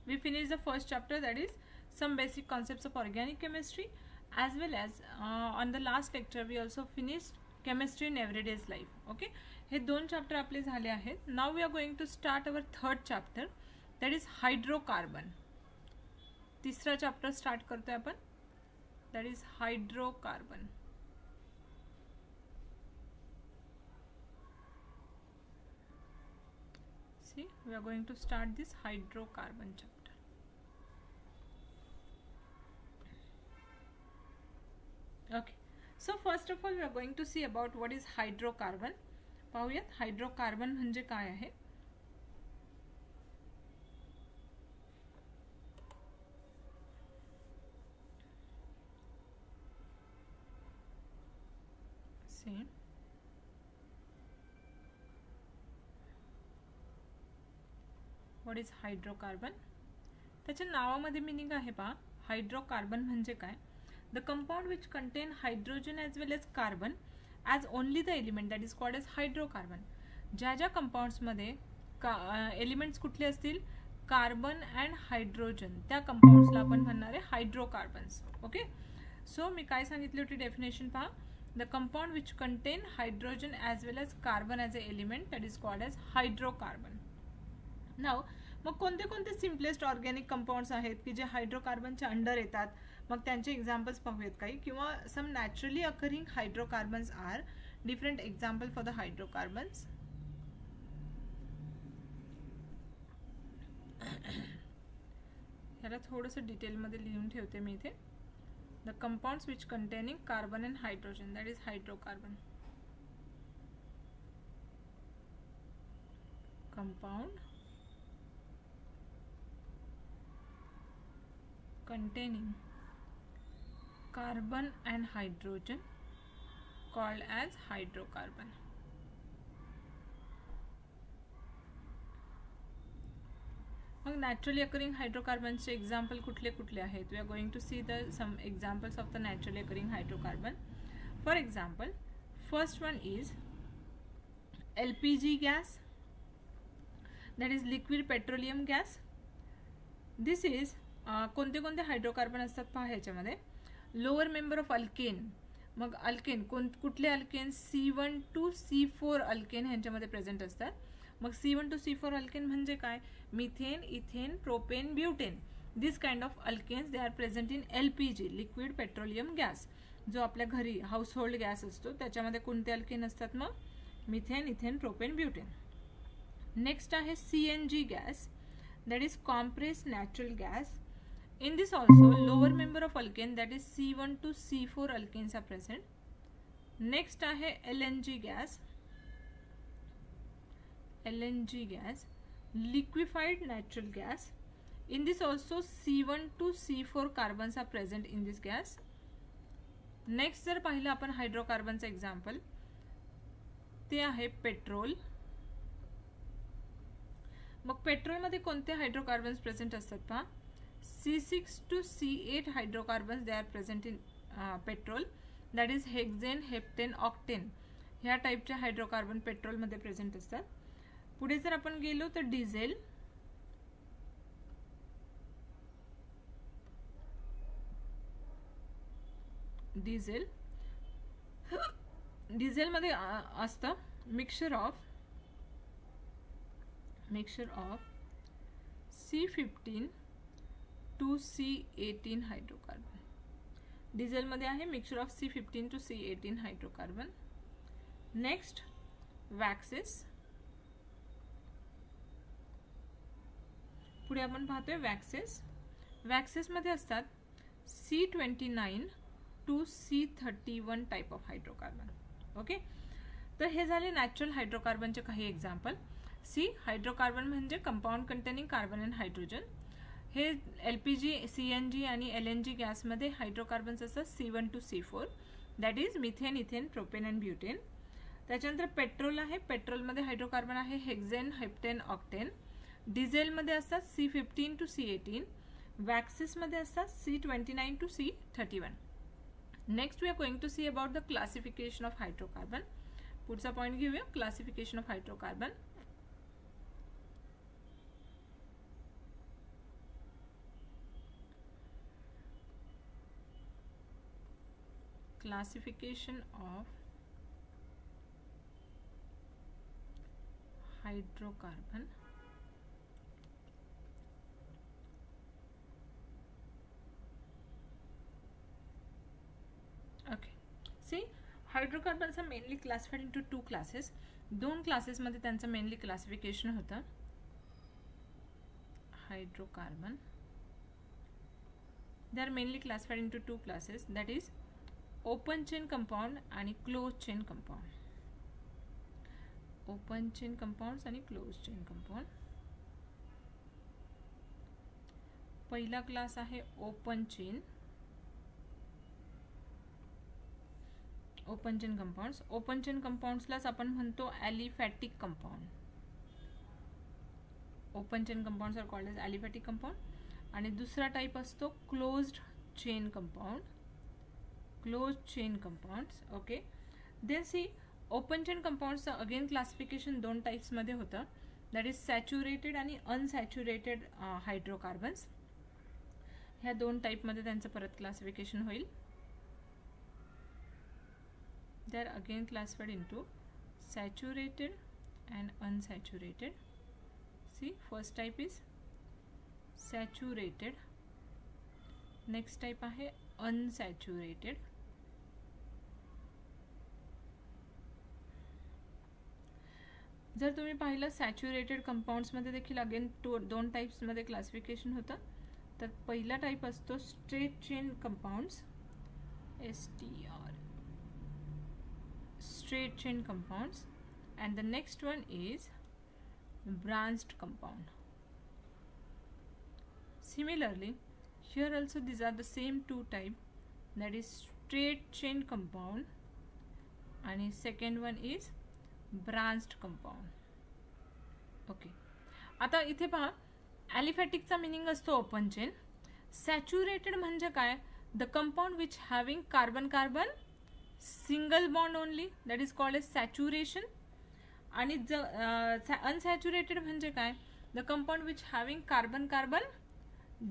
we finished the first chapter, that is some basic concepts of organic chemistry, as well as on the last lecture we also finished chemistry in everyday's life. Okay, हे दोन chapter आपले झाले आहेत. Now we are going to start our third chapter, that is hydrocarbon. तिसरा chapter start करतोय आपण, that is hydrocarbon. See, we are going to start this hydrocarbon chapter. Okay, so first of all we are going to see about what is hydrocarbon. पाहूयात hydrocarbon म्हणजे काय आहे. See, what is hydrocarbon. त्याच्या नावामध्ये meaning आहे पहा. Hydrocarbon म्हणजे काय, the compound which contain hydrogen as well as carbon as only the element, that is called as hydrocarbon. ज्या ज्या कंपाउंड्समध्ये एलिमेंट्स कुठले असतील, कार्बन अँड हायड्रोजन, त्या कंपाउंड्सला आपण म्हणणार आहे हायड्रोकार्बन्स. ओके, सो मी काय सांगितली होती डेफिनेशन पहा, the compound which contain hydrogen as well as carbon as a element, that is called as hydrocarbon. Now मग कोणते कोणते सिम्पलेस्ट ऑर्गॅनिक कंपाउंड्स आहेत की जे हायड्रोकार्बनच्या अंडर येतात, मग त्यांचे एक्झाम्पल्स पाहूयात काही, किंवा some naturally occurring hydrocarbons are different example for the hydrocarbons. ह्याला थोडंसं डिटेलमध्ये लिहून ठेवते मी इथे. The compounds which containing carbon and hydrogen, that is hydrocarbon. Compound containing carbon and hydrogen called as hydrocarbon. मग नॅचरली अकरिंग हायड्रोकार्बनचे एक्झाम्पल कुठले कुठले आहेत. We are going to see the some examples of the naturally occurring hydrocarbon. For example, first one is LPG gas, that is liquid petroleum gas. This is कोणते कोणते hydrocarbon असतात पहा ह्याच्यामध्ये. Lower member of alkane, मग alkane कुठले alkane, C1 to C4 alkane ह्यांच्यामध्ये present असतात. मग C1 to C4 अल्केन म्हणजे काय, methane, ethane, propane, butane, this kind of alkanes they are present in LPG, liquid petroleum gas. जो आपल्या घरी हाऊस होल्ड गॅस असतो त्याच्यामध्ये कोणते अल्केन असतात, मग methane, ethane, propane, butane. Next आहे CNG gas, that is compressed natural gas. In this also lower member of alkane, that is C1 to C4 alkanes are present. Next आहे LNG gas. LNG gas, liquefied natural gas. In this also C1 to C4 carbons are present in this gas. Next जर पाहिलं आपण हायड्रोकार्बनचं example, ते आहे petrol. मग पेट्रोलमध्ये कोणते hydrocarbons present असतात पहा. C6 to C8 hydrocarbons they are present in petrol, that is hexane, heptane, octane, ह्या टाईपचे हायड्रोकार्बन पेट्रोलमध्ये प्रेझेंट असतात. पुढे जर आपण गेलो तर डिझेल, डिझेलमध्ये असतं mixture of C15 to C18 hydrocarbon. डिझेलमध्ये आहे mixture of C15 to C18 hydrocarbon. Next waxes. पुढे आपण पाहतोय वॅक्सेस. वॅक्सेसमध्ये असतात C29 to C31 type of hydrocarbon. Okay, तर हे झाले नॅचरल हायड्रोकार्बनचे काही एक्झाम्पल. सी, हायड्रोकार्बन म्हणजे compound containing carbon and hydrogen. हे LPG, CNG आणि LNG गॅसमध्ये हायड्रोकार्बन्स असतात C1 to C4, that is methane, ethane, propane and butane. त्याच्यानंतर पेट्रोल आहे, पेट्रोलमध्ये हायड्रोकार्बन आहे हेक्झेन, हेप्टेन, ऑक्टेन. डिझेलमध्ये असतात C15 to C18. वॅक्सेसमध्ये असतात C29 to C31. Next we are going to see about the classification of hydrocarbon. पुढचा point घेऊया, classification of hydrocarbon. classification of hydrocarbon. Okay, see, hydrocarbons are mainly classified into two classes. दोन classes मध्ये त्यांचं mainly classification होतं. Hydrocarbon, they are mainly classified into two classes, that is open chain compound and closed chain compound. Open chain compounds and closed chain compound. पहिला class आहे open chain. Open chain compounds. Open chain कंपाउंड्सलाच आपण म्हणतो aliphatic compound. Open chain compounds are called as aliphatic compound. आणि दुसरा type असतो closed chain compound. Closed chain compounds. Okay, then see open chain कंपाउंड्सचं again classification दोन टाइप्समध्ये होतं, दॅट इज सॅच्युरेटेड आणि अनसॅच्युरेटेड हायड्रोकार्बन्स. ह्या दोन टाइपमध्ये त्यांचं परत क्लासिफिकेशन होईल. They are again classified into saturated and unsaturated. See, first type is saturated, next type आहे unsaturated. जर तुम्ही पाहिलं सॅच्युरेटेड कंपाउंड्स मध्ये देखील अगेन दोन टाइप्स मध्ये क्लासिफिकेशन होतं. तर पहिला टाइप असतो straight chain compounds, STR, straight chain compounds, and the next one is branched compound. Similarly, here also these are the same two type, that is straight chain compound and second one is branched compound. Okay, आता इथे पहा ॲलिफॅटिकचा meaning असतो open chain. Saturated म्हणजे काय? The compound which having carbon carbon single bond only, that is called as saturation. आणि unsaturated म्हणजे काय? the compound which having carbon carbon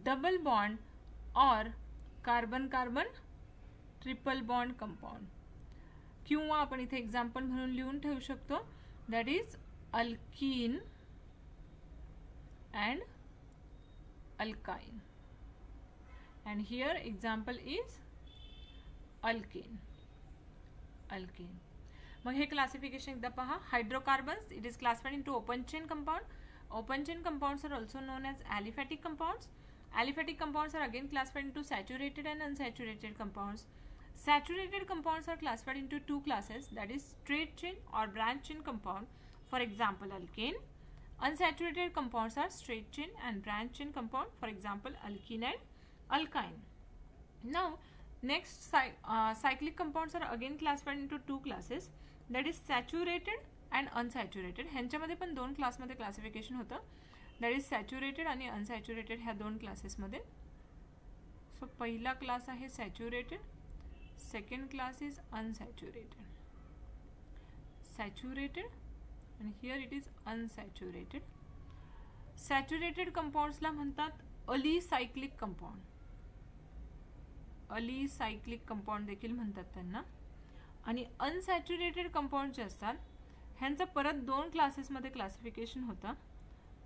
double bond or carbon carbon triple bond compound. किंवा आपण इथे example म्हणून लिहून ठेवू शकतो, that is alkene and alkyne, and here example is alkane. Alkane. मग हे क्लासिफिकेशन एकदा पहा. Hydrocarbons, it is classified into open chain compound. Open chain compounds are also known as aliphatic compounds. Aliphatic compounds are again classified into saturated and unsaturated compounds. Saturated compounds are classified into two classes, that is straight chain or branch chain compound, for example alkane. Unsaturated compounds are straight chain and branch chain compound, for example alkene and alkyne. Now next cyclic compounds are again classified into two classes, that is saturated and unsaturated. ह्यांच्यामध्ये पण दोन क्लासमध्ये classification होतं, that is saturated आणि unsaturated ह्या दोन क्लासेसमध्ये. So पहिला क्लास आहे saturated, second class is unsaturated. Saturated and here it is unsaturated. Saturated compounds ला म्हणतात अलिसायक्लिक कंपाउंड. अलिसायक्लिक कंपाउंड देखील म्हणतात त्यांना. आणि अनसॅच्युरेटेड कंपाउंड जे असतात ह्यांचं परत दोन क्लासेसमध्ये क्लासिफिकेशन होतं,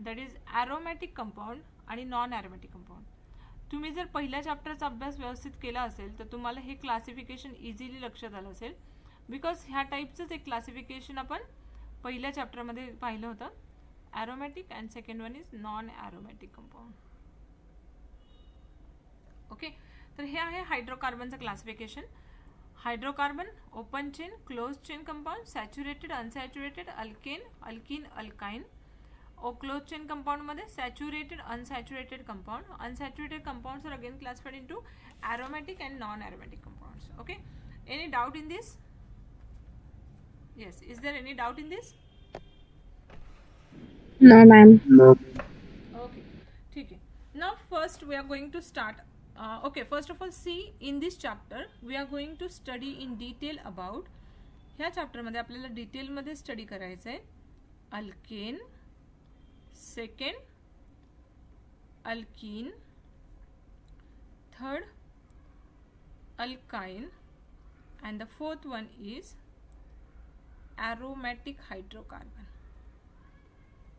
दॅट इज ॲरोमॅटिक कंपाउंड आणि नॉन ॲरोमॅटिक कंपाउंड. तुम्ही जर पहिल्या चॅप्टरचा अभ्यास व्यवस्थित केला असेल तर तुम्हाला हे क्लासिफिकेशन इझिली लक्षात आलं असेल, बिकॉज ह्या टाईपचंच एक क्लासिफिकेशन आपण पहिल्या चॅप्टरमध्ये पाहिलं होतं, aromatic and second one is non aromatic compound. Okay, तर हे आहे हायड्रोकार्बनचं classification. Hydrocarbon, open chain, close chain compound, saturated, unsaturated, alkane, alkene, alkyne. Close chain compound मध्ये saturated, unsaturated compound. Unsaturated compounds are again classified into aromatic and non-aromatic compounds. Okay, any doubt in this? Yes, is there any doubt in this? No ma'am. No. Okay, ठीक है. Now first we are going to start. Okay, first of all, see, in this chapter we are going to study in detail about, ह्या chapter मध्ये आपल्याला detail मध्ये study करायचं आहे alkane, second alkyne, third alkyne and the fourth one is aromatic hydrocarbon.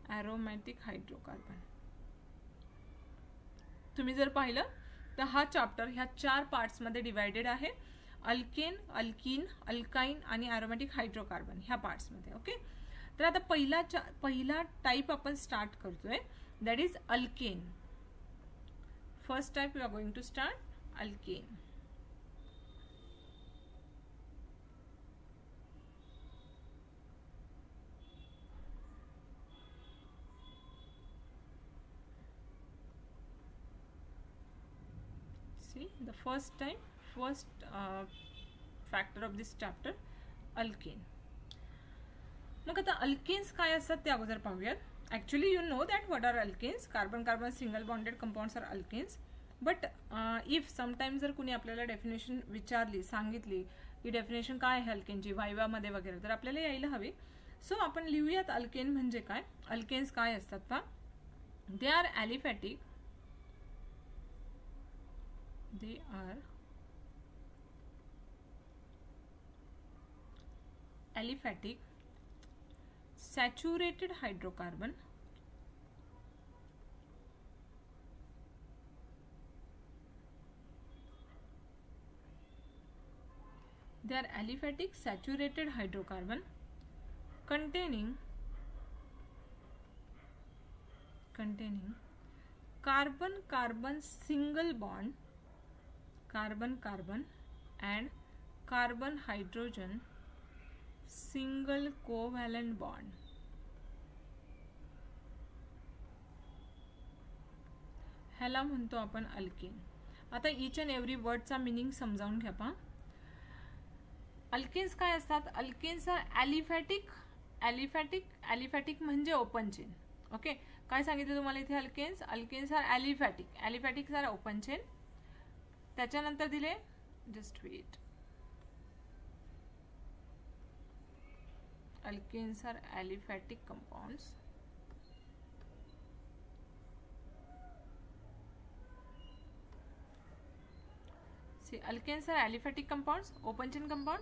Aromatic hydrocarbon. तुम्ही जर पाहिलं तर हा चॅप्टर ह्या 4 पार्ट्स मध्ये डिवाइडेड आहे. अल्केन, अल्कीन, अल्काइन आणि एरोमॅटिक हायड्रोकार्बन ह्या पार्ट्स मध्ये. ओके, तर आता पहिला टाइप आपण स्टार्ट करतोय, that is alkane. First type we are going to start alkane. See the first factor of this chapter, alkane. मग आता अल्केन्स काय असतात ते अगोदर पाहूयात. Actually you know that what are alkanes. Carbon carbon single bonded compounds are alkanes. But if sometimes जर कुणी आपल्याला डेफिनेशन विचारली, सांगितली की डेफिनेशन काय आहे अल्केनची वायवामध्ये वगैरे, तर आपल्याला यायला हवी. सो आपण लिहूयात अल्केन म्हणजे काय. अल्केन्स काय असतात पहा. They are aliphatic. They are aliphatic saturated hydrocarbon. They are aliphatic saturated hydrocarbon containing carbon carbon single bond, carbon carbon and carbon hydrogen single covalent bond. ह्याला म्हणतो आपण अल्केन. आता ईच अँड एव्हरी वर्डचा meaning समजावून घ्या पहा. Alkanes काय असतात. Alkanes are aliphatic. ॲलिफॅटिक म्हणजे ओपन चेन. ओके, काय सांगितलं तुम्हाला इथे. Alkanes are aliphatic. Aliphatics are open chain. त्याच्यानंतर दिले, just wait, alkanes are aliphatic compounds. See, alkanes are aliphatic compounds, open chain compound,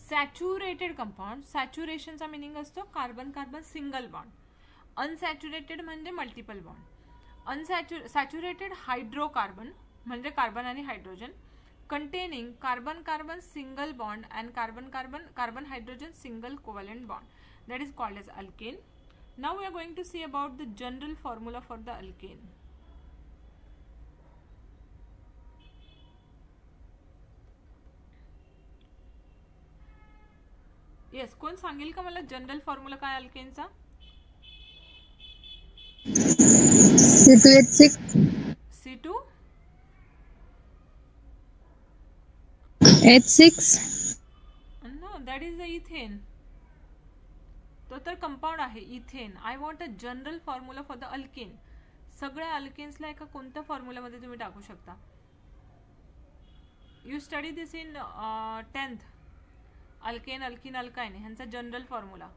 saturated compound. सॅच्युरेशनचा मीनिंग असतो carbon carbon single bond. Unsaturated म्हणजे multiple bond. Saturated hydrocarbon म्हणजे carbon आणि hydrogen. Containing carbon carbon single bond and carbon hydrogen single covalent bond. That is called as alkane. Now we are going to see about the general formula for the alkane. Yes, कोण सांगेल का मला general formula काय अल्केनचा. C2H6 No, that is the ethane. तो तर compound आहे ethane. I want a general formula for the alkane. सगळ्या अल्केन्सला एका कोणत्या फॉर्म्युलामध्ये तुम्ही टाकू शकता. You study this in 10th. Alkane, alkene, alkyne ह्यांचा general formula.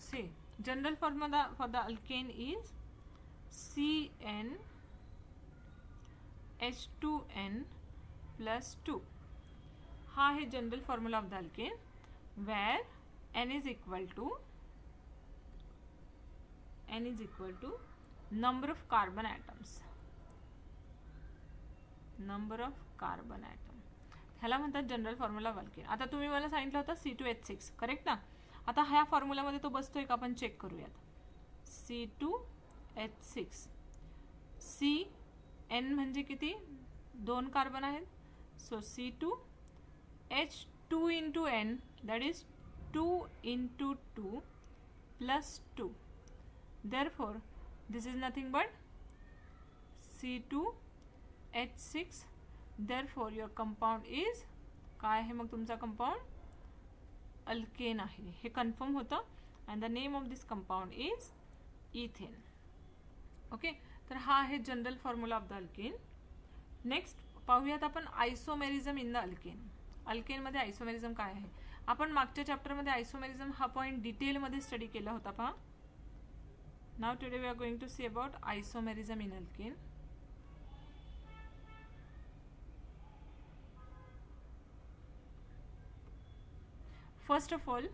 See, general formula for the alkane is CnH2n+2. हा आहे general formula of the alkane, where n is equal to number of carbon atoms. ह्याला म्हणतात general formula of alkane. आता तुम्ही मला सांगितलं होतं C2H6, करेक्ट ना. आता ह्या फॉर्म्युलामध्ये तो बसतोय का आपण चेक करूयात. C2H6, Cn म्हणजे किती, 2 कार्बन आहेत. So C2H2 into n, that is 2 into 2 plus 2. Therefore, this is nothing but C2H6. Therefore, your compound is काय आहे मग तुमचा कंपाउंड. अल्केन आहे. हे कन्फर्म होतं. and the name of this compound is ethane. Okay, तर हा आहे general formula of the alkane. Next पाहूयात आपण आयसोमेरिझम इन द अल्केन. अल्केनमध्ये आयसोमेरिझम काय आहे. आपण मागच्या चॅप्टरमध्ये आयसोमेरिझम हा पॉइंट डिटेलमध्ये स्टडी केला होता पहा. Now today we are going to see about isomerism in alkane. First of all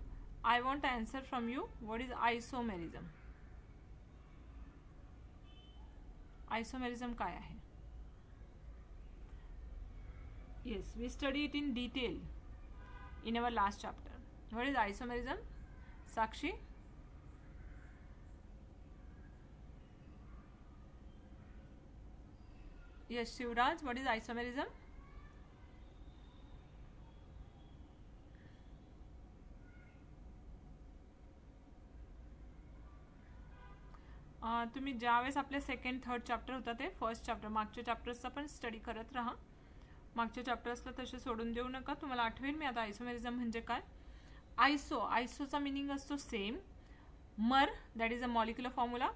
I want answer from you. What is isomerism? Isomerism काय आहे? Yes, we study it in detail in our last chapter. What is isomerism? Sakshi? Yes, Shivraj, what is isomerism? तुम्ही ज्यावेळेस आपल्या second third chapter होता ते first chapter मागच्या चॅप्टर्सचा पण study करत राहा. मागच्या चॅप्टर्सला तसे सोडून देऊ नका. तुम्हाला आठवेल मी आता आयसोमेरिझम म्हणजे काय. आयसोचा मिनिंग असतो सेम. मर that is a molecular formula.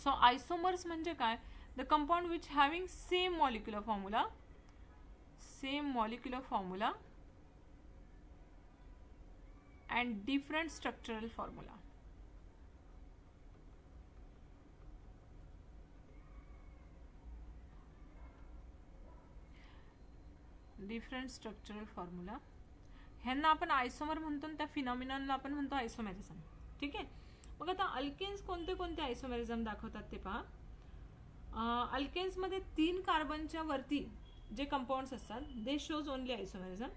So आयसोमर्स म्हणजे काय, the compound which having same molecular formula and different structural formula. Different structural formula ह्यांना आपण आयसोमर म्हणतो, त्या फिनॉमिनॉनला आपण म्हणतो आयसोमेरिझम. ठीक आहे. मग आता अल्केन्स कोणते कोणते आयसोमेरिझम दाखवतात ते पहा. अल्केन्समध्ये 3 कार्बनच्या वरती जे कंपाऊंड्स असतात they shows only isomerism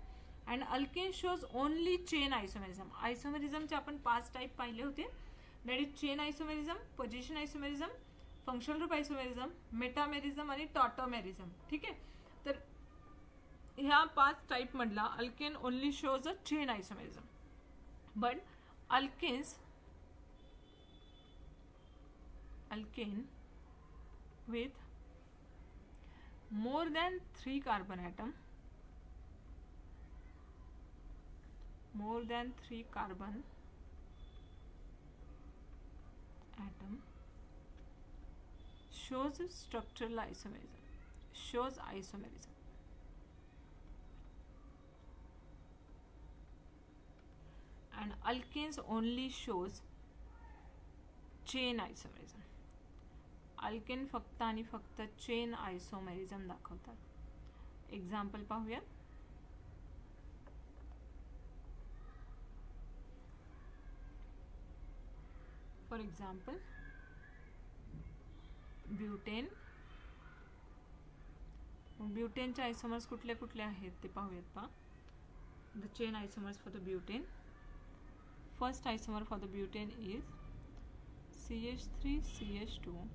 and alkane shows only chain isomerism. आयसोमेरिझमचे आपण 5 टाईप पाहिले होते. That is chain isomerism, position isomerism, functional group isomerism, metamerism आणि टॉटोमेरिझम. ठीक आहे. तर ह्या 5 टाइप मधला alkane only shows a chain isomerism. But alkane with more than 3 carbon atom shows structural isomerism. And alkanes only shows chain isomerism. Alkane फक्त आणि फक्त chain isomerism दाखवतात. एक्झाम्पल पाहूया. For example butane. ब्यूटेनचे आयसोमर्स कुठले कुठले आहेत ते पाहूयात. पहा the chain isomers for the butane. First isomer for the butane is CH3CH2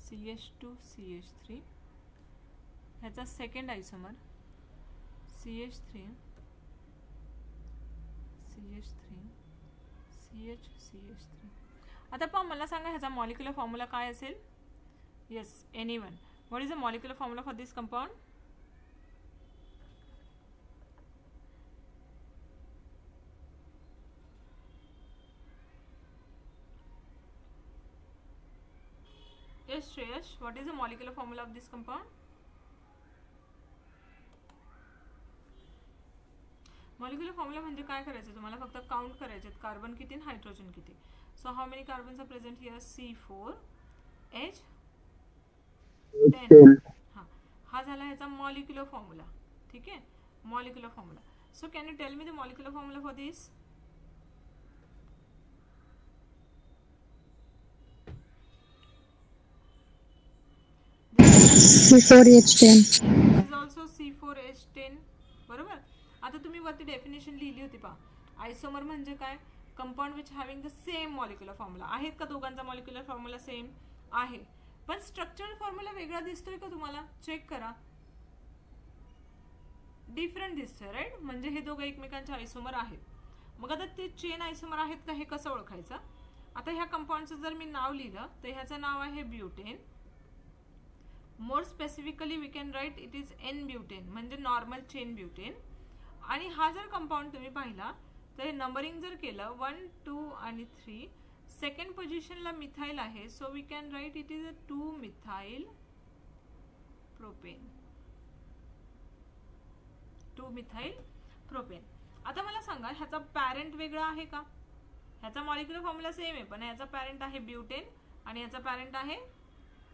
CH2CH3. ह्याचा सेकंड आयसोमर CH3 CH3. आता पहा मला सांगा ह्याचा मॉलिक्युलर फॉर्म्युला काय असेल. Yes, anyone. What is the molecular formula for this compound. Yes, Shreyash, what is the molecular formula of this compound? Molecular formula म्हणजे काय करायचं तुम्हाला, फक्त काउंट करायचे कार्बन किती आणि हायड्रोजन किती. So how many carbons are present here. C4H10. हा झाला ह्याचा मॉलिक्युलर फॉर्म्युला. ठीक आहे, molecular formula. So can you tell me the molecular formula for this. C4H10. This is also C4H10. बरोबर. आता तुम्ही वरती डेफिनेशन लिहिली होती पहा. आयसोमर म्हणजे काय, compound which having the same molecular formula. आहेत का दोघांचा मॉलिक्युलर फॉर्म्युला सेम आहे, पण स्ट्रक्चरल फॉर्म्युला वेगळा दिसतोय का तुम्हाला. चेक करा, डिफरंट दिसतोय राईट. म्हणजे हे दोघं एकमेकांचे आयसोमर आहेत. मग आता ते चेन आयसोमर आहेत का हे कसं ओळखायचं. आता ह्या कंपाउंडचं जर मी नाव लिहिलं तर ह्याचं नाव आहे butane. More specifically we can write it is n butane म्हणजे नॉर्मल चेन ब्यूटेन. आणि हा जर कंपाउंड तुम्ही पाहिला तर हे नंबरिंग जर केलं 1, 2 आणि 3, सेकंड पोझिशनला मिथाइल आहे. So we can write it is a two methyl propane. आता मला सांगा ह्याचा पॅरेंट वेगळा आहे का. ह्याचा मॉलिक्युलर फॉर्म्युला सेम आहे, पण ह्याचा पॅरेंट आहे ब्यूटेन आणि ह्याचा पॅरेंट आहे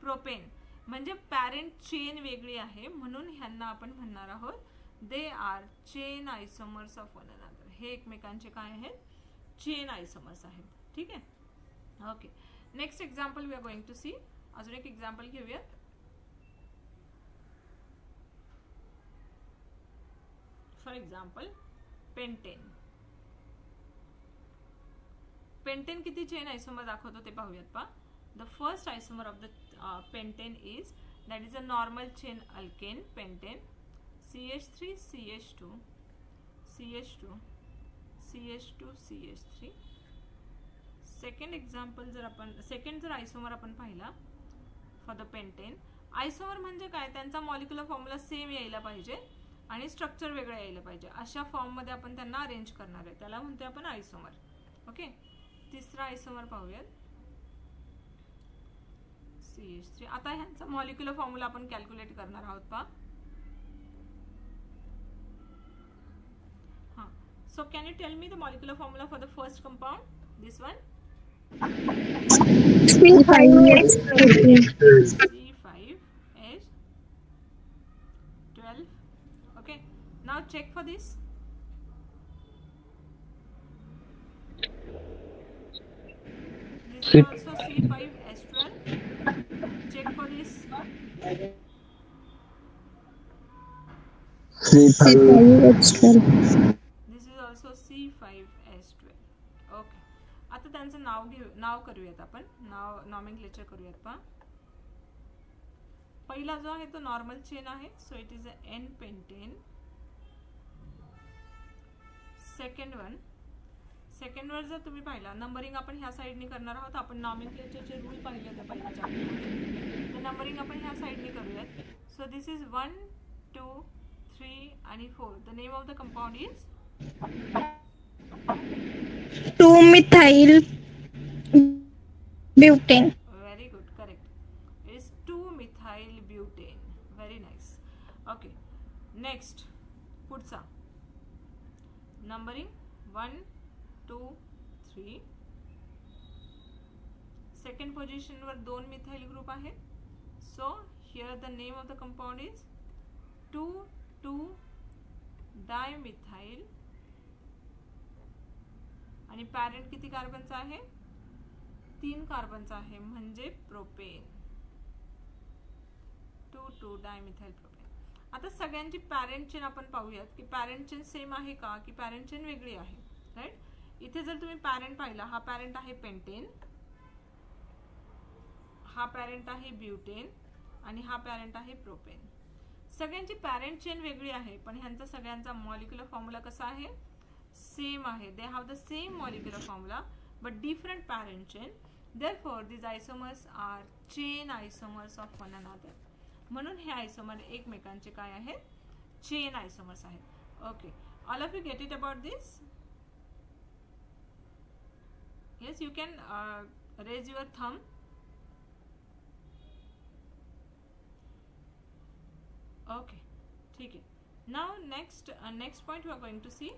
प्रोपेन. म्हणजे पॅरेंट चेन वेगळी आहे, म्हणून ह्यांना आपण म्हणणार आहोत they are chain isomers of one another. हे एकमेकांचे काय आहेत, चेन आयसोमर्स आहेत. ठीक आहे. Okay, next example we are going to see. अजून एक एक्झाम्पल घेऊयात. For example pentane. पेंटेन किती चेन आयसोमर दाखवतो ते पाहूयात. पहा, the first isomer of the pentane is, that is a normal chain alkane pentane, CH3 CH2 CH2 CH2 CH3. Second example जर आपण सेकंड जर आयसोमर आपण पाहिला फॉर द पेंटेन. आयसोमर म्हणजे काय, त्यांचा मॉलिक्युलर फॉर्म्युला सेम यायला पाहिजे आणि स्ट्रक्चर वेगळं यायला पाहिजे, अशा फॉर्म मध्ये आपण त्यांना अरेंज करणार आहे, त्याला म्हणतो आपण आयसोमर. ओके, तिसरा आयसोमर पाहूयात, CH3. आता ह्यांचा मॉलिक्युलर फॉर्म्युला आपण कॅल्क्युलेट करणार आहोत. पहा, हां, so can you tell me the molecular formula for the first compound, this one? C5H12. Okay, now check for this. This is also C5H12. Check for this. C5H12. This is also C5H12. Okay, आता त्यांचं नाव करूयात आपण, nomenclature करूयात. पहा, पहिला जो आहे तो नॉर्मल चेन आहे, so it is a N pentane. Second वर जर तुम्ही पाहिला, नंबरिंग आपण ह्या साइडने करणार आहोत. आपण नॉमेनक्लेचरचे रूल पाहिले होते पहिल्या चॅप्टरमध्ये, तर नंबरिंग आपण ह्या साइडने करूयात. सो दिस इज 1 2 3 आणि 4. The name of the compound is 2-methyl butane. Very good, correct. It is 2-methyl butane. Very nice. Okay, next पुढचा नंबरिंग 1 2 3. सेकंड पोझिशन वर 2 मिथाइल ग्रुप आहे, so here the name of the compound is 2,2-dimethyl. आणि parent किती कार्बनचा आहे, 3 कार्बनचा आहे, म्हणजे propane. 2,2-dimethyl propane. आता सगळ्यांची पॅरेंट चेन आपण पाहूयात की पॅरेंट चेन सेम आहे का की पॅरेंट चेन वेगळी आहे. राइट, इथे जर तुम्ही पॅरेंट पाहिला, हा पॅरेंट आहे पेंटेन, हा पॅरेंट आहे ब्युटेन आणि हा पॅरेंट आहे प्रोपेन. सगळ्यांची पॅरेंट चेन वेगळी आहे, पण ह्यांचा सगळ्यांचा मॉलिक्युलर फॉर्म्युला कसा आहे, सेम आहे. They have the same molecular formula but different parent chain. Therefore these isomers are chain isomers of one another. म्हणून हे आयसोमर एकमेकांचे काय आहेत, चेन आयसोमर्स आहेत. Okay, all of you get it about this? Yes, you can raise your thumb. Okay, ठीक है. Now next point we are going to see.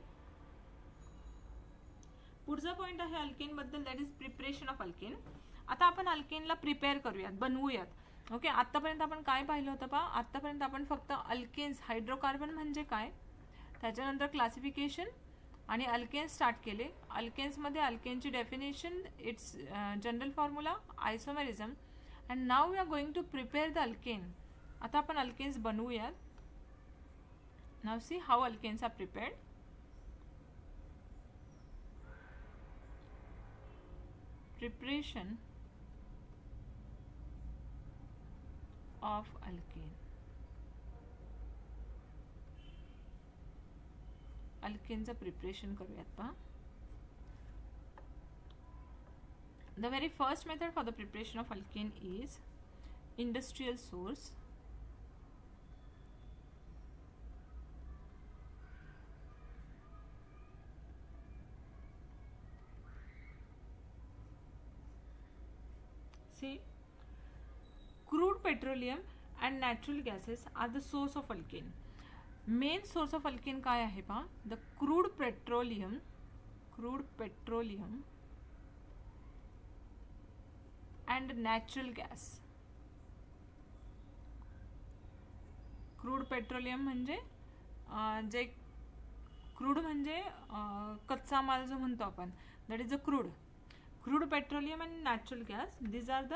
पुढचा point आहे अल्केन बद्दल, that is preparation of alkane. आता आपण अल्केनला prepare करूयात, बनवूयात. Okay, आतापर्यंत आपण काय पाहिलं होतं पहा, आतापर्यंत आपण फक्त अल्केन्स, हायड्रोकार्बन म्हणजे काय, त्याच्यानंतर क्लासिफिकेशन आणि अल्केन स्टार्ट केले. अल्केन्समध्ये अल्केनची definition, its general formula, isomerism, and now we are going to prepare the alkane. आता आपण अल्केन्स बनवूयात. Now see how alkanes are prepared. Preparation of alkane. अल्केनचं प्रिपरेशन करूयात. पहा, the very first method for the preparation of alkane is industrial source. See, crude petroleum and natural gases are the source of alkane. Main source of alkane काय आहे पहा, the crude petroleum and natural gas. crude petroleum म्हणजे जे crude म्हणजे कच्चा माल जो म्हणतो आपण, that is a crude petroleum and natural gas. These are the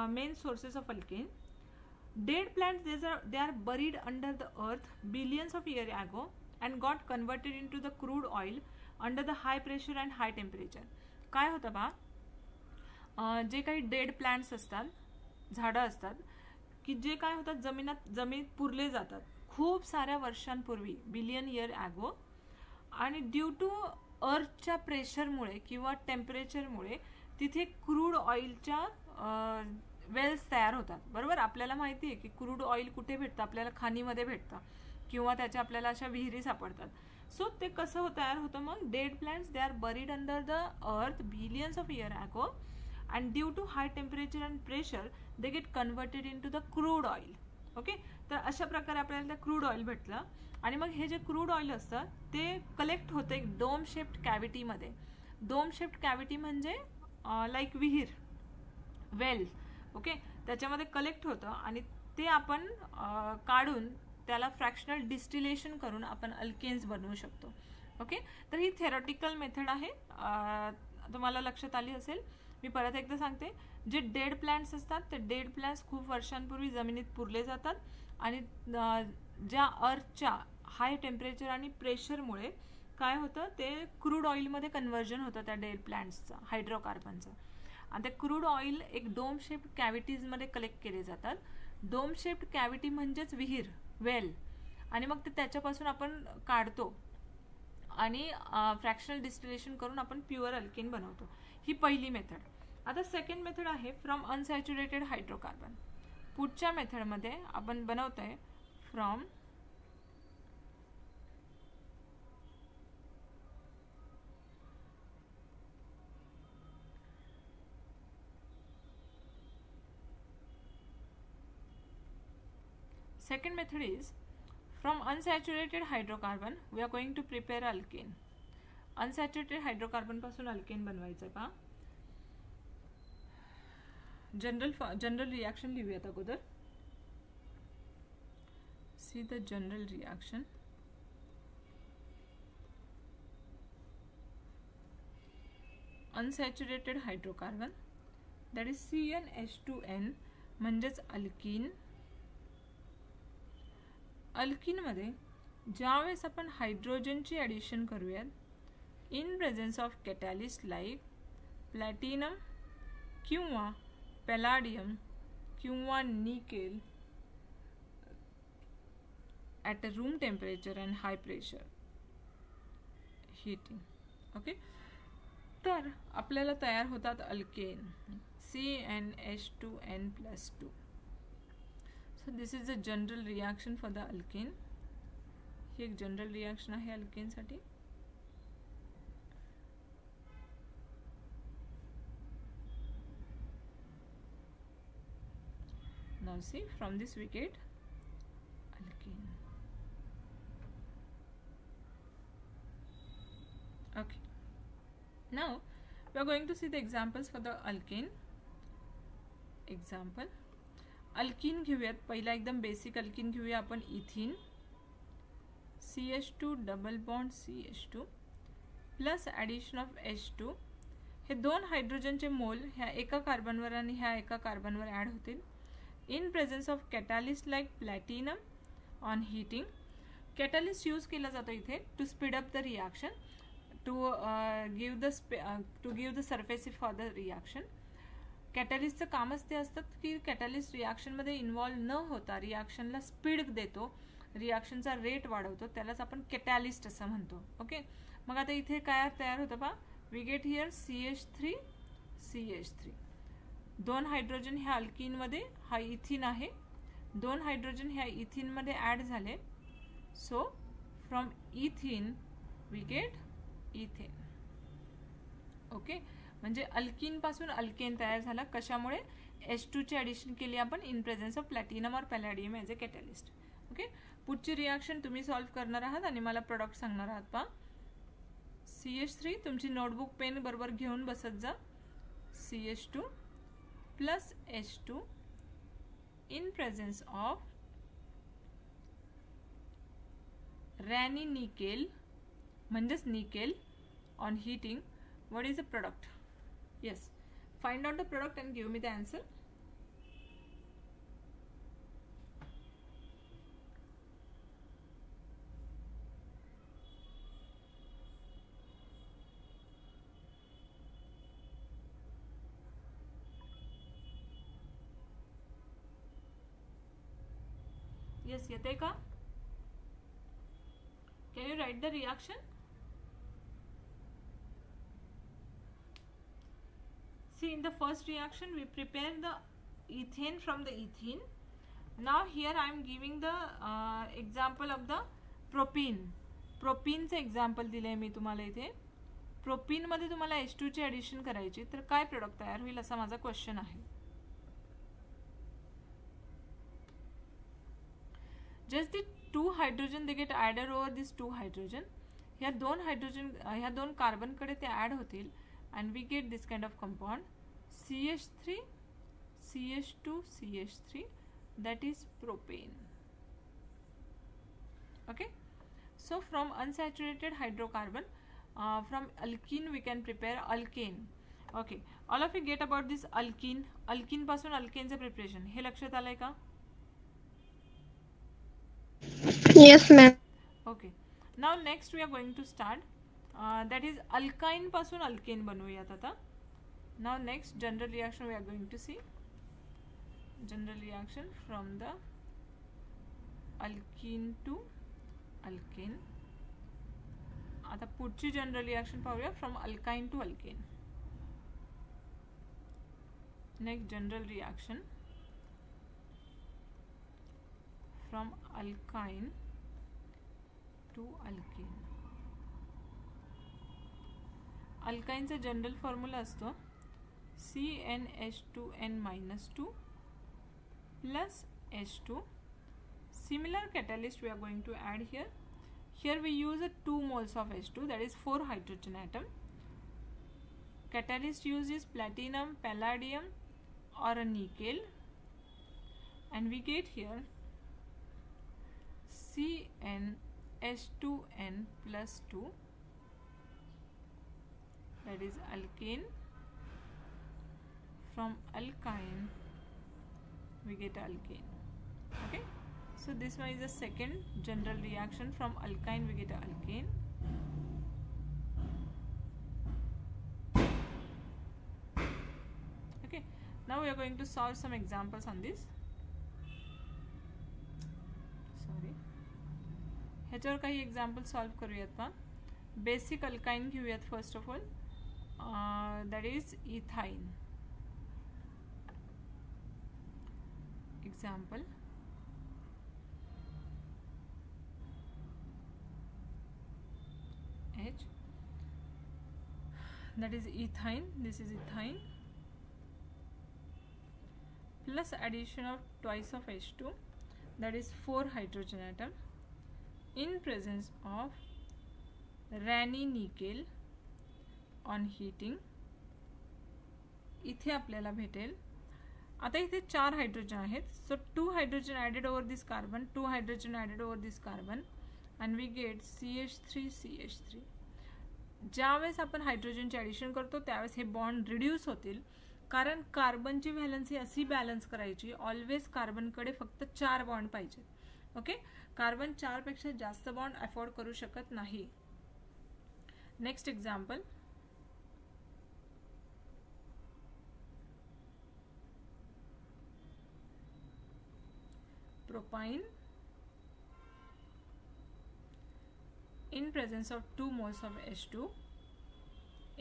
main sources of alkane. Dead plants, they are buried under the earth billions of years ago and got converted into the crude oil under the high pressure and high temperature. काय होतं बा, जे काही dead plants असतात, झाडं असतात की जे काय होतात जमिनीत पुरले जातात खूप साऱ्या वर्षांपूर्वी, बिलियन इयर ॲगो, आणि ड्यू टू अर्थच्या प्रेशरमुळे किंवा टेम्परेचरमुळे तिथे क्रूड ऑइलच्या वेल्स तयार होतात. बरोबर, आपल्याला माहिती आहे की क्रूड ऑइल कुठे भेटतं, आपल्याला खाणीमध्ये भेटतं किंवा त्याच्या आपल्याला अशा विहिरी सापडतात. सो ते कसं तयार होतं मग, dead plants they are buried under the earth billions of year ago and due to high temperature and pressure they get converted in to the crude oil. Okay, तर अशा प्रकारे आपल्याला त्या क्रूड ऑइल भेटलं. आणि मग हे जे क्रूड ऑइल असतं ते कलेक्ट होतं एक डोम शेप्ड कॅव्हिटीमध्ये. डोम शेप्ड कॅव्हिटी म्हणजे लाईक विहीर, वेल. ओके, त्याच्यामध्ये कलेक्ट होतं आणि ते आपण काढून त्याला फ्रॅक्शनल डिस्टिलेशन करून आपण अल्केन्स बनवू शकतो. ओके, तर ही थेरॉटिकल मेथड आहे, तुम्हाला लक्षात आली असेल. मी परत एकदा सांगते, जे डेड प्लांट्स असतात ते डेड प्लांट्स खूप वर्षांपूर्वी जमिनीत पुरले जातात आणि ज्या अर्थच्या हाय टेम्परेचर आणि प्रेशरमुळे काय होतं, ते क्रूड ऑइलमध्ये कन्व्हर्जन होतं त्या डेड प्लांट्सचं, हायड्रोकार्बनचं. आणि ते क्रूड ऑइल एक डोम शेप्ड कॅव्हिटीजमध्ये कलेक्ट केले जातात. डोम शेप्ड कॅव्हिटी म्हणजेच विहीर, वेल, आणि मग ते त्याच्यापासून आपण काढतो आणि फ्रॅक्शनल डिस्टिलेशन करून आपण प्युअर अल्केन बनवतो. ही पहिली मेथड. आता सेकंड मेथड आहे फ्रॉम अनसॅच्युरेटेड हायड्रोकार्बन. पुढच्या मेथडमध्ये आपण बनवतोय from second method is from unsaturated hydrocarbon we are going to prepare alkane. unsaturated hydrocarbon पासून अल्केन बनवायचं आहे. पहा, जनरल रिॲक्शन लिहूयात अगोदर. See the general reaction. unsaturated hydrocarbon that is CnH2n म्हणजेच अल्कीन. अल्कीनमध्ये ज्यावेळेस आपण हायड्रोजनची ॲडिशन करूयात in presence of catalyst like platinum किंवा पॅलाडियम किंवा nickel at a room temperature and high pressure heating. Okay, तर आपल्याला तयार होतात alkane CnH2n+2. So this is a general reaction for the alkane. ही एक जनरल रिॲक्शन आहे अल्केनसाठी. Now see, from this we get alkane. Okay. Now we are going to see the examples for the alkane. Example. Alkyne घेऊयात. पहिला एकदम basic alkyne घेऊया आपण. इथिन CH2 double bond CH2 plus addition of H2. हे दोन हायड्रोजनचे मोल ह्या एका कार्बनवर आणि ह्या एका कार्बनवर ॲड होतील in presence of catalyst like platinum on heating. Catalyst use केला जातो इथे to speed up the reaction, to give the surface for the reaction. कॅटॅलिस्टचं कामच ते असतं की कॅटॅलिस्ट रिॲक्शनमध्ये इन्व्हॉल्व न होता रिॲक्शनला स्पीड देतो, रिॲक्शनचा रेट वाढवतो, त्यालाच आपण कॅटॅलिस्ट असं म्हणतो. ओके, मग आता इथे काय तयार होतं पहा, we get here CH3 CH3. दोन हायड्रोजन ह्या अल्कीनमध्ये, हा इथिन आहे, दोन हायड्रोजन ह्या इथिनमध्ये ॲड झाले. So from ethyne we get ethane. Okay, म्हणजे अल्कीन पासून अल्केन तयार झाला. कशामुळे? H2 ची ॲडिशन केली आपण इन प्रेझेन्स ऑफ प्लॅटिनम और palladium as a catalyst. Okay, पुढची रिॲक्शन तुम्ही सॉल्व्ह करणार आहात आणि मला प्रोडक्ट सांगणार आहात. पहा, CH3 तुमची नोटबुक पेन बरोबर घेऊन बसत जा. CH2 plus H2 in presence of raney nickel म्हणजेच nickel on heating. What is the product? Yes, find out the product and give me the answer. Yes, येते का? Can you write the reaction? See, in the first reaction we prepare the ethane from the ethene. Now here I am giving the example of the propene. Propene चे example दिले मी तुम्हाला इथे. Propene मध्ये तुम्हाला H2 ची addition करायची, तर काय product तयार होईल असा माझा question आहे. Just the two hydrogen they get added over this two hydrogen. ह्या दोन hydrogen ह्या दोन carbon कडे ते add होतील and we get this kind of compound CH3 CH2 CH3, that is propane. Okay, so from unsaturated hydrocarbon, from alkene we can prepare alkane. Okay, all of you get about this alkene. Alkene पासून alkane चे preparation हे लक्षात आलंय का? Yes, ma'am. Okay, now next we are going to start, that is alkyne पासून alkane बनवूयात आता. Now next general reaction we are going to see. General reaction from the alkene to alkane. आता पुढची general reaction पाहूया from alkyne to alkane. Next general reaction from alkyne to alkane. Alkyne चा general formula असतो CnH2n-2 plus H2. Similar catalyst we are going to add here. Here we use 2 moles of H2, that is 4 hydrogen atom. Catalyst used is platinum, palladium or a nickel, and we get here CnH2n plus 2, that is alkane. From alkyne we get alkane. Okay, so this one is the second general reaction. From alkyne we get alkane. Okay, now we are going to solve some examples on this. Sorry, ह्याच्यावर काही example solve करूयात का? Basic alkyne घेऊयात first of all, that is ethyne. Example, H, that is ethyne. This is ethyne plus addition of twice of H2, that is 4 hydrogen atom, in presence of Raney nickel on heating. इथे आपल्याला भेटेल, आता इथे 4 hydrogen आहेत, so 2 hydrogen added over this carbon, 2 hydrogen added over this carbon, and we get CH3 CH3. ज्यावेळेस आपण हायड्रोजनचे addition करतो त्यावेळेस हे बॉन्ड रिड्यूस होतील, कारण कार्बनची व्हॅलन्सी अशी बॅलन्स करायची, ऑलवेज कार्बनकडे फक्त 4 बॉन्ड पाहिजे. ओके, कार्बन 4 पेक्षा जास्त बॉन्ड अफोर्ड करू शकत नाही. Next example, propine in presence of 2 moles of H2,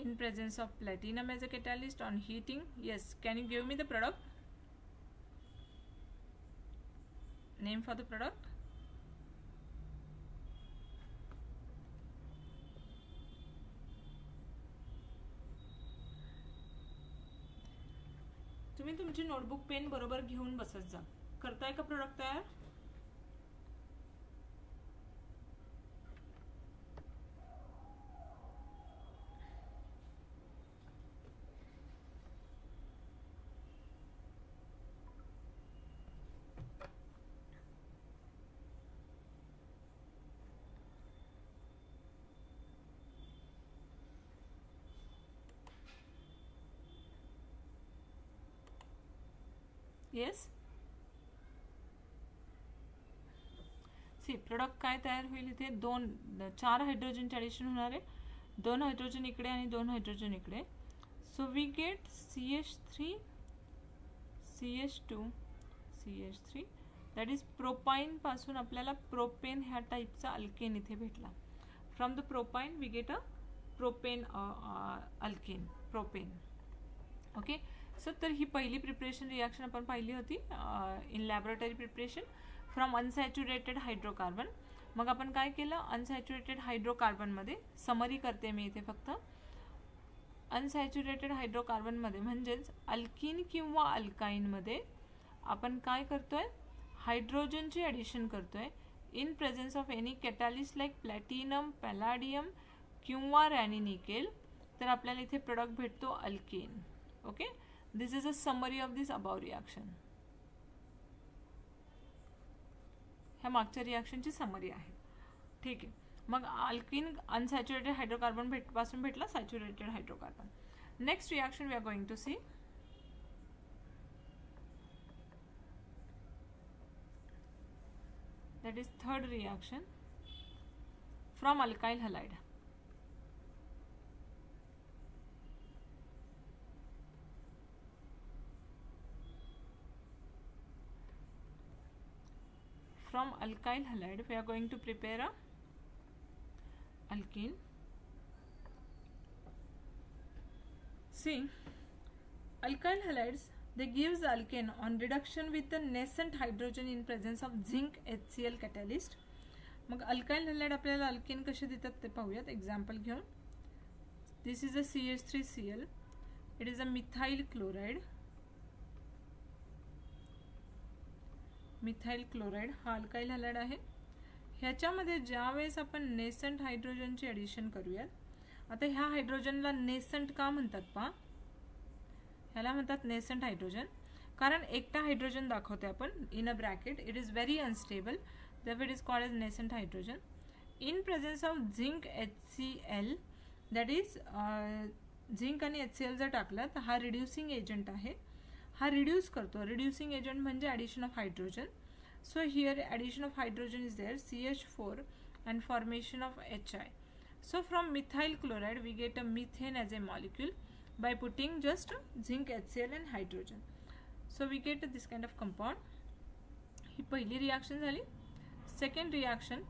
in presence of platinum as a catalyst on heating. Yes, can you give me the product? Name for the product? तुम्ही तुमची notebook pen बरोबर घेऊन बसत जा. करताय का product तयार? Yes, C product काय तयार होईल इथे, 4 हायड्रोजनचे ॲडिशन होणार आहे, 2 हायड्रोजन इकडे आणि 2 हायड्रोजन इकडे. So we get CH3 CH2 CH3, that is propyne पासून आपल्याला प्रोपेन ह्या टाईपचा अल्केन इथे भेटला. From the propyne we get a propane alkane, propane. Okay, so तर ही पहिली प्रिपरेशन रिॲक्शन आपण पाहिली होती in laboratory preparation from unsaturated hydrocarbon. मग आपण काय केलं, अनसॅच्युरेटेड हायड्रोकार्बनमध्ये समरी करते मी इथे फक्त. अनसॅच्युरेटेड हायड्रोकार्बनमध्ये म्हणजेच अल्किन किंवा अल्काईनमध्ये आपण काय करतोय, हायड्रोजनची ॲडिशन करतोय in presence of any catalyst like platinum, palladium किंवा रॅनिनिकेल. तर आपल्याला इथे प्रोडक्ट भेटतो alkane. Okay, this is a summary of this above reaction. ह्या मागच्या रिॲक्शनची समरी आहे. ठीक आहे, मग अल्किन अनसॅच्युरेटेड हायड्रोकार्बन पासून भेटला saturated hydrocarbon. Next reaction we are going to see. that is third reaction from alkyl halide. From alkyl halide we are going to prepare a alkene. See, alkyl halides, they gives the alkane on reduction with the nascent hydrogen in presence of zinc HCl catalyst. मग alkyl halide आपल्याला alkane कसे देतात ते पाहूयात example घेऊन. This is a CH3Cl, it is a methyl chloride. Methyl chloride हा alkyl halide आहे. ह्याच्यामध्ये ज्यावेळेस आपण नेसंट हायड्रोजनची ॲडिशन करूयात. आता ह्या हायड्रोजनला नेसंट का म्हणतात पहा, ह्याला म्हणतात नेसंट हायड्रोजन कारण एकटा हायड्रोजन दाखवते आपण in a bracket. It is very unstable, therefore it is called as nascent hydrogen. In presence of zinc HCl, that is zinc आणि HCl जर टाकलं तर हा रिड्युसिंग एजंट आहे, हा रिड्यूस करतो. रिड्युसिंग एजंट म्हणजे addition of hydrogen. So here addition of hydrogen is there CH4 and formation of HI. So from methyl chloride we get a methane as a molecule by putting just zinc HCl and hydrogen. So we get this kind of compound. ही पहिली reaction झाली. Second reaction,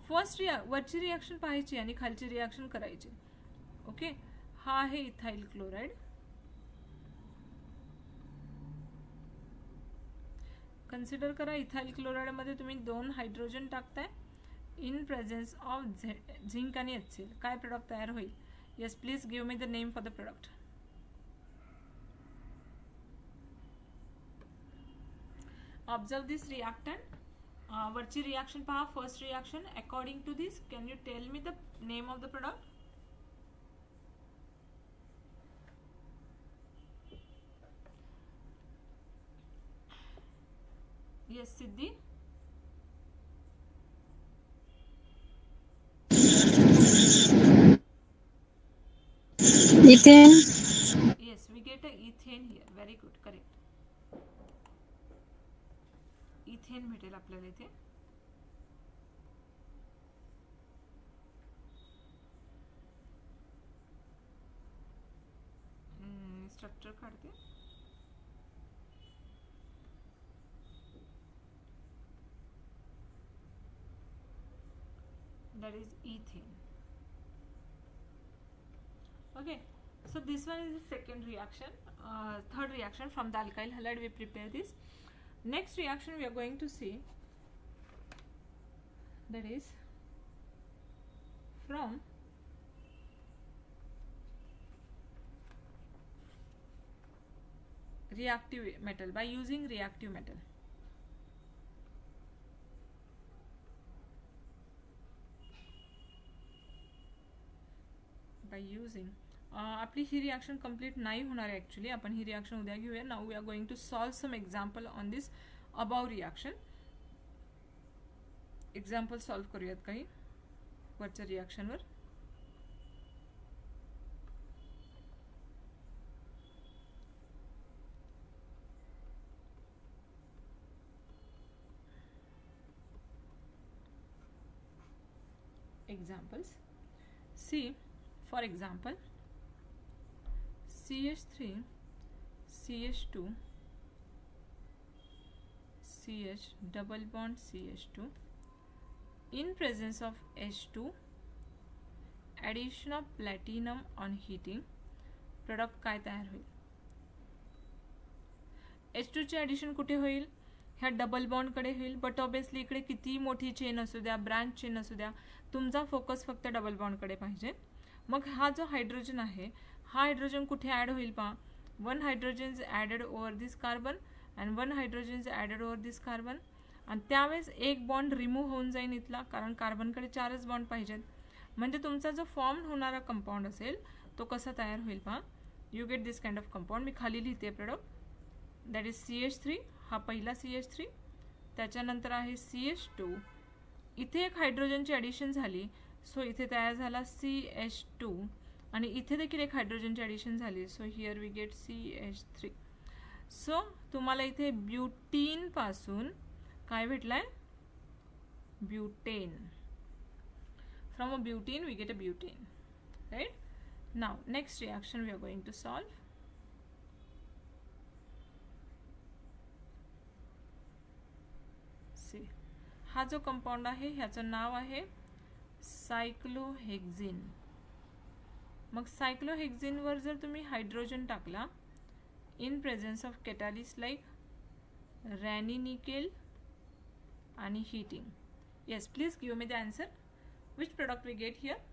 first वरची reaction पाहायची आणि खालची reaction करायची. Okay, हा आहे इथाइल क्लोराइड. कन्सिडर करा इथाइल क्लोराइड मध्ये तुम्ही 2 हायड्रोजन टाकताय इन प्रेझेन्स ऑफ झिंक आणि HCl. काय प्रोडक्ट तयार होईल? Yes, please give me the name for the product. Observe this reactant. वरची रिॲक्शन पहा, first reaction. According to this can you tell me the name of the product? Yes Siddhi. Ethane. Yes, we get a ethane here. Very good, correct. Ethane भेटेल आपल्याला इथे. Structure काढते. that is ethane. Okay, so this one is the second reaction. Third reaction, from the alkyl halide we prepare this. Next reaction we are going to see, that is from reactive metal, by using reactive metal. By using आपली ही reaction complete नाही होणार आहे actually. आपण ही reaction उद्या घेऊया. Now we are going to solve some example on this above reaction. Example solve करूयात काही वरच्या रिॲक्शनवर. examples. See, for example, CH3 CH2 CH double bond CH2 in presence of H2, addition of platinum on heating, product काय तयार होईल? H2 चे addition कुठे होईल? ह्या डबल बॉन्ड कडे होईल. बट ऑब्वियसली इकडे किती मोठी चेन असू द्या, ब्रांच चेन असू द्या, तुमचा फोकस फक्त डबल बॉन्ड कडे पाहिजे. मग हा जो हायड्रोजन आहे, हा हायड्रोजन कुठे ॲड होईल पहा. One hydrogen is added over this carbon and one hydrogen is added over this carbon. आणि त्यावेळेस एक बॉन्ड रिमूव्ह होऊन जाईल इथला, कारण कार्बनकडे 4च बॉन्ड पाहिजेत. म्हणजे तुमचा जो फॉर्म होणारा कंपाऊंड असेल तो कसा तयार होईल पहा. You get this kind of compound. मी खाली लिहिते प्रोडक्ट. That is CH3. हा पहिला CH3, त्याच्यानंतर आहे CH2. इथे एक हायड्रोजनची ॲडिशन झाली, सो इथे तयार झाला CH2. आणि इथे देखील एक हायड्रोजनची ॲडिशन झाली, so here we get CH3. So तुम्हाला इथे ब्युटीन पासून काय भेटलाय? Butane. From a butene we get a butane, right. Now next reaction we are going to solve. हा जो कंपाऊंड आहे ह्याचं नाव आहे सायक्लोहेक्झिन. मग सायक्लोहेक्झिन वर जर तुम्ही हायड्रोजन टाकला in presence of catalyst like raney nickel आणि heating. Yes, please give me the answer. Which product we get here?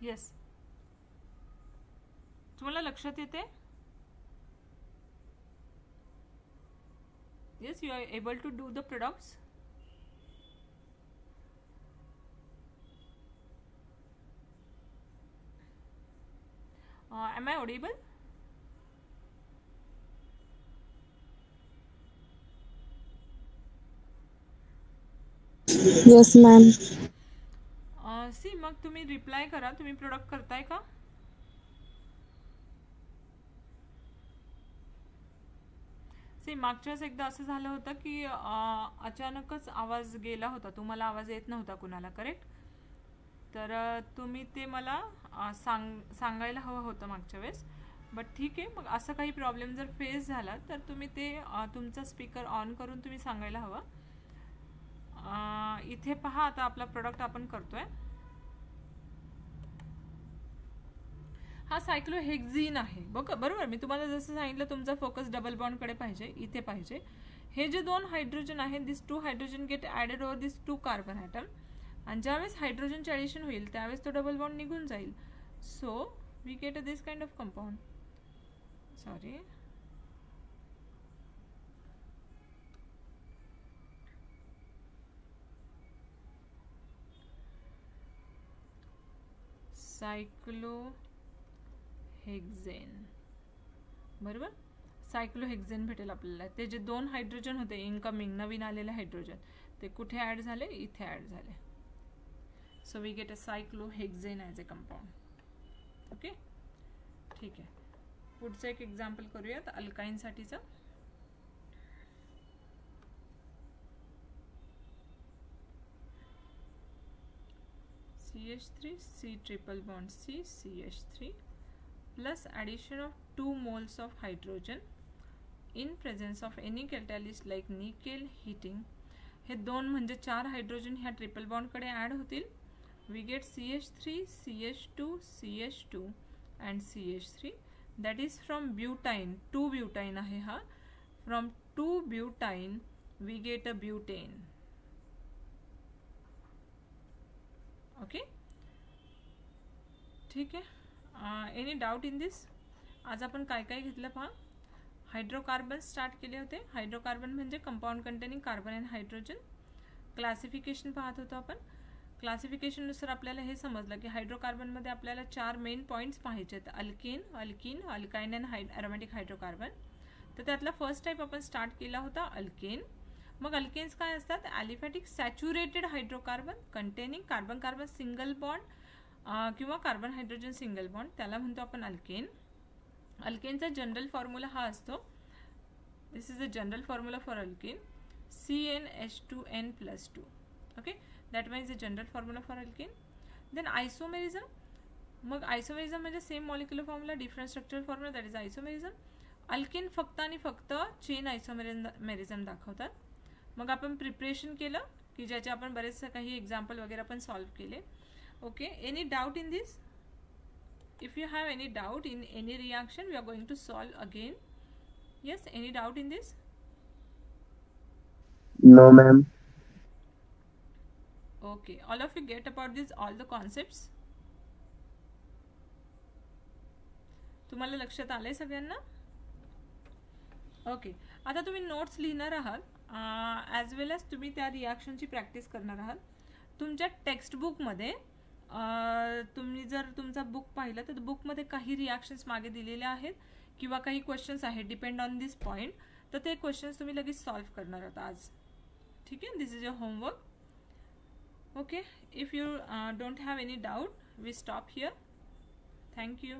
Yes, तुम्हाला लक्षात येते? Yes, you are able to do the products. am I audible? Yes, ma'am. See, मग तुम्ही reply करा. तुम्ही product करताय का? सी, मागच्याच एकदा असं झालं होतं की अचानकच आवाज गेला होता. तुम्हाला आवाज येत नव्हता कुणाला, करेक्ट? तर तुम्ही ते मला सांगायला हवं होतं मागच्या वेळेस. बट ठीक आहे, मग असं काही प्रॉब्लेम जर फेस झाला तर तुम्ही ते तुमचा स्पीकर ऑन करून तुम्ही सांगायला हवं. इथे पहा, आता आपला प्रोडक्ट आपण करतोय. हा सायक्लोहेक्झिन आहे बरोबर. मी तुम्हाला जसं सांगितलं तुमचा फोकस डबल बॉन्ड कडे पाहिजे, इथे पाहिजे. हे जे दोन हायड्रोजन आहेत, दिस 2 हायड्रोजन गेट ॲडेड ओव्हर दिस 2 कार्बन ॲटम. आणि ज्यावेळेस हायड्रोजनचे ॲडिशन होईल त्यावेळेस तो डबल बॉन्ड निघून जाईल. So we get this kind of compound. Sorry, cyclohexane. बरोबर, सायक्लोहेक्झेन भेटेल आपल्याला. ते जे 2 हायड्रोजन होते इनकमिंग नवीन आलेले हायड्रोजन, ते कुठे ॲड झाले? इथे ॲड झाले. So we get a cyclohexane as a compound. Okay, ठीक आहे. पुढचं एक एक्झाम्पल करूयात अल्काईन साठीचं. CH3 C triple bond C CH3 plus addition of 2 moles of hydrogen in presence of any catalyst like nickel heating. हे 2 म्हणजे 4 hydrogen ह्या triple bond कडे add होतील. We get CH3 CH2 CH2 and CH3. that is from butane. 2 butane आहे हा. from 2 butane we get a butane. Okay, ठीक आहे. Any doubt in this? आज आपण काय काय घेतलं पहा. हायड्रोकार्बन स्टार्ट केले होते. हायड्रोकार्बन म्हणजे compound containing carbon and hydrogen. Classification पाहत होतो आपण. क्लासिफिकेशननुसार आपल्याला हे समजलं की हायड्रोकार्बनमध्ये आपल्याला 4 मेन पॉईंट्स पाहिजे आहेत. Alkane, alkene, alkyne and aromatic hydrocarbon. तर त्यातला फर्स्ट टाईप आपण स्टार्ट केला होता अल्केन. मग अल्केन्स काय असतात? Aliphatic saturated hydrocarbon containing carbon carbon single bond किंवा कार्बन हायड्रोजन सिंगल बॉन्ड, त्याला म्हणतो आपण अल्केन. अल्केनचा जनरल फॉर्म्युला हा असतो, this is the general formula for alkane, CnH2n+2. Okay, that means the general formula for alkane. Then isomerism, मग isomerism म्हणजे same molecular formula different structural formula, that is isomerism. Alkane फक्त आणि फक्त chain isomerism दाखवतात. मग आपण preparation केलं की ज्याचे आपण बरेचसे काही एक्झाम्पल वगैरे पण सॉल्व केले. Okay, any doubt in this? If you have any doubt in any reaction, we are going to solve again. Yes, any doubt in this? No, ma'am. Okay, all of you get about this, all the concepts? तुम्हाला लक्षात आलंय सगळ्यांना? Okay, आता तुम्ही notes लिहिणार आहात, as वेल as तुम्ही त्या रिॲक्शनची प्रॅक्टिस करणार आहात. तुमच्या टेक्स्टबुकमध्ये तुम्ही जर तुमचा बुक पाहिलं तर बुकमध्ये काही रिॲक्शन्स मागे दिलेले आहेत किंवा काही क्वेश्चन्स आहेत डिपेंड ऑन दिस पॉईंट, तर ते क्वेश्चन्स तुम्ही लगेच सॉल्व करणार आहात आज. ठीक आहे, this is your homework. Okay, if you don't have any doubt, we stop here. Thank you.